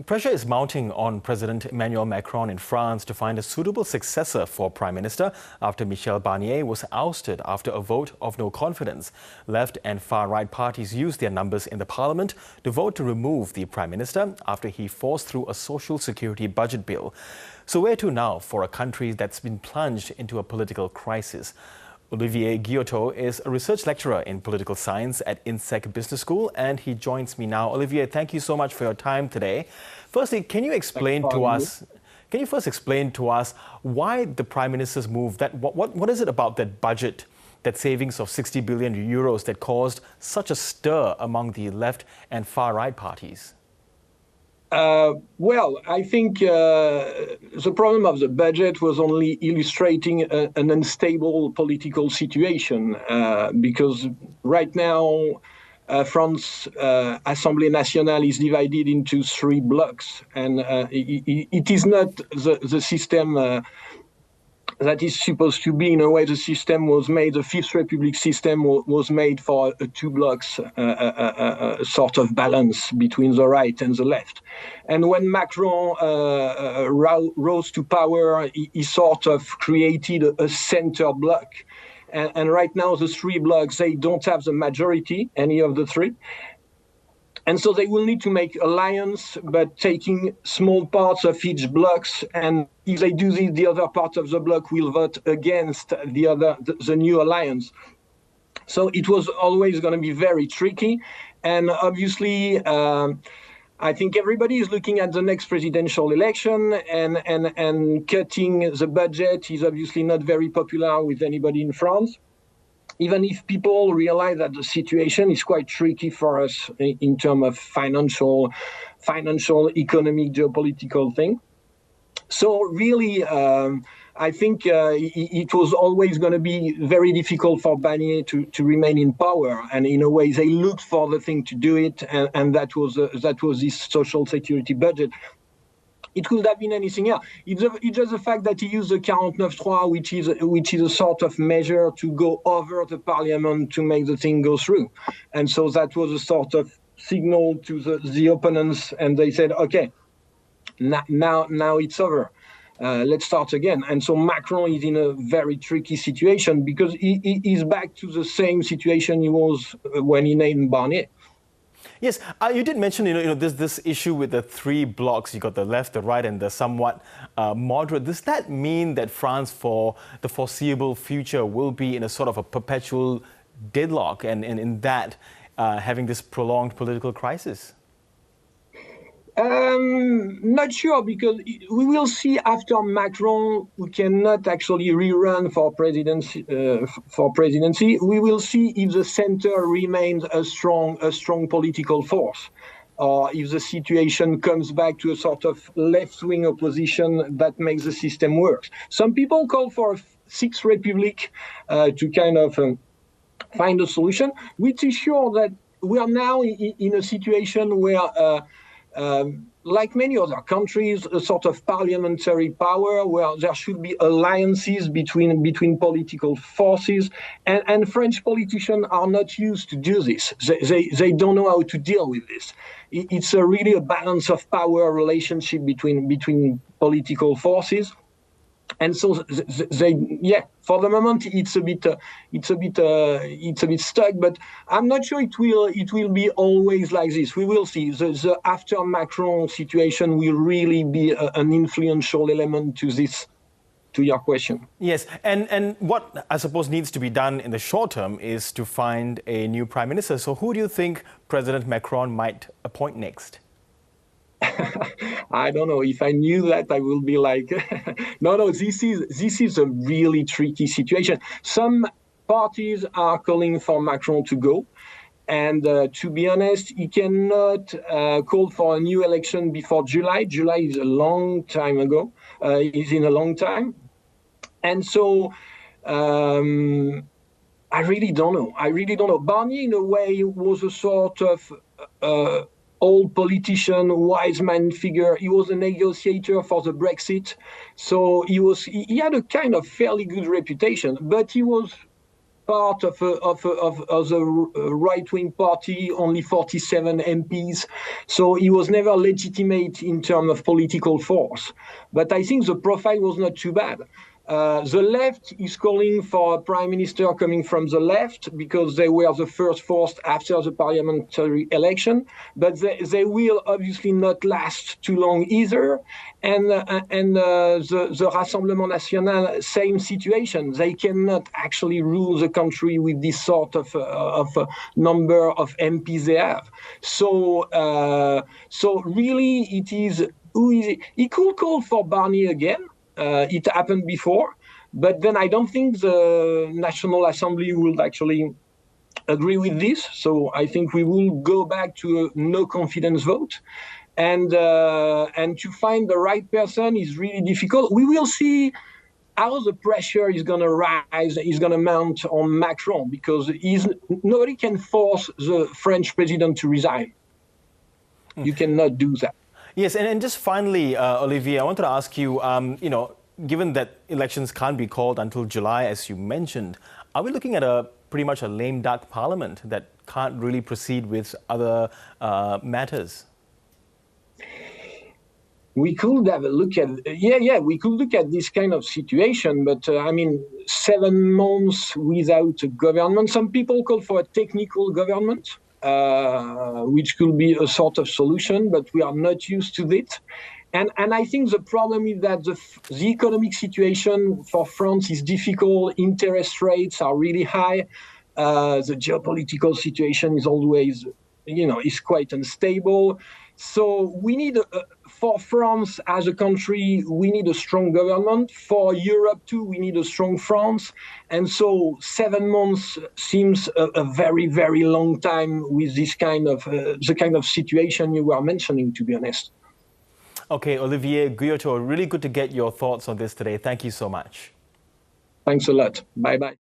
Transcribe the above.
Pressure is mounting on President Emmanuel Macron in France to find a suitable successor for Prime Minister after Michel Barnier was ousted after a vote of no confidence. Left and far-right parties used their numbers in the Parliament to vote to remove the Prime Minister after he forced through a social security budget bill. So where to now for a country that's been plunged into a political crisis? Olivier Guyottot is a research lecturer in political science at INSEEC Business School, and he joins me now. Olivier, thank you so much for your time today. Firstly, can you first explain to us why the Prime Minister's move? What is it about that budget, that savings of 60 billion euros that caused such a stir among the left and far-right parties? Well, I think the problem of the budget was only illustrating an unstable political situation because right now France Assemblée nationale is divided into three blocks, and it is not the system that is supposed to be. In a way, the system was made, the Fifth Republic system was made for a two blocks sort of balance between the right and the left. And when Macron rose to power, he sort of created a center bloc. And right now, the three blocks, they don't have the majority, any of the three. And so they will need to make alliance, but taking small parts of each blocks. And if they do this, the other part of the bloc will vote against the new alliance. So it was always going to be very tricky. And obviously, I think everybody is looking at the next presidential election, and cutting the budget is obviously not very popular with anybody in France. Even if people realize that the situation is quite tricky for us in terms of financial, economic, geopolitical thing. So really, I think it was always going to be very difficult for Barnier to remain in power. And in a way, they looked for the thing to do it, and that was this social security budget. It could have been anything else. It's just the fact that he used the 49.3, which is a sort of measure to go over the parliament to make the thing go through. And so that was a sort of signal to the opponents, and they said, okay, now it's over. Let's start again. And so Macron is in a very tricky situation because he is back to the same situation he was when he named Barnier. Yes, you did mention, this issue with the three blocks. You got the left, the right, and the somewhat moderate. Does that mean that France, for the foreseeable future, will be in a sort of a perpetual deadlock, and in that having this prolonged political crisis? Not sure, because we will see after Macron, we cannot actually rerun for presidency. We will see if the center remains a strong political force, or if the situation comes back to a sort of left-wing opposition that makes the system work. Some people call for a sixth republic to kind of find a solution, which is sure that we are now in a situation where like many other countries, a sort of parliamentary power where there should be alliances between political forces, and French politicians are not used to do this. They don't know how to deal with this. It's really a balance of power relationship between political forces. And so for the moment it's a bit stuck, but I'm not sure it will be always like this. We will see. The after Macron situation will really be an influential element to your question. Yes, and what I suppose needs to be done in the short term is to find a new prime minister. So who do you think President Macron might appoint next? I don't know. If I knew that, I will be like, no. This is a really tricky situation. Some parties are calling for Macron to go, and to be honest, he cannot call for a new election before July. July is a long time ago. Is in a long time, and so I really don't know. Barnier, in a way, was a sort of old politician, wise man figure. He was a negotiator for the Brexit, so he had a kind of fairly good reputation. But he was part of the right-wing party, only 47 MPs. So he was never legitimate in terms of political force. But I think the profile was not too bad. The left is calling for a prime minister coming from the left because they were the first force after the parliamentary election, but they will obviously not last too long either. And the Rassemblement National, same situation. They cannot actually rule the country with this sort of number of MPs they have. So really, it is who is it? He could call for Barnier again. It happened before, but then I don't think the National Assembly will actually agree with this. So I think we will go back to a no confidence vote. And to find the right person is really difficult. We will see how the pressure is going to rise, is going to mount on Macron, because nobody can force the French president to resign. You cannot do that. Yes, and just finally, Olivier, I wanted to ask you, given that elections can't be called until July, as you mentioned, are we looking at pretty much a lame duck parliament that can't really proceed with other matters? We could have a look at, we could look at this kind of situation, but 7 months without a government. Some people call for a technical government. Which could be a sort of solution, but we are not used to it. And I think the problem is that the economic situation for France is difficult. Interest rates are really high. The geopolitical situation is always, is quite unstable. So we need, for France as a country, we need a strong government. For Europe too, we need a strong France. And so 7 months seems a very, very long time with this kind of, the kind of situation you were mentioning, to be honest. Okay, Olivier Guyottot, really good to get your thoughts on this today. Thank you so much. Thanks a lot. Bye-bye.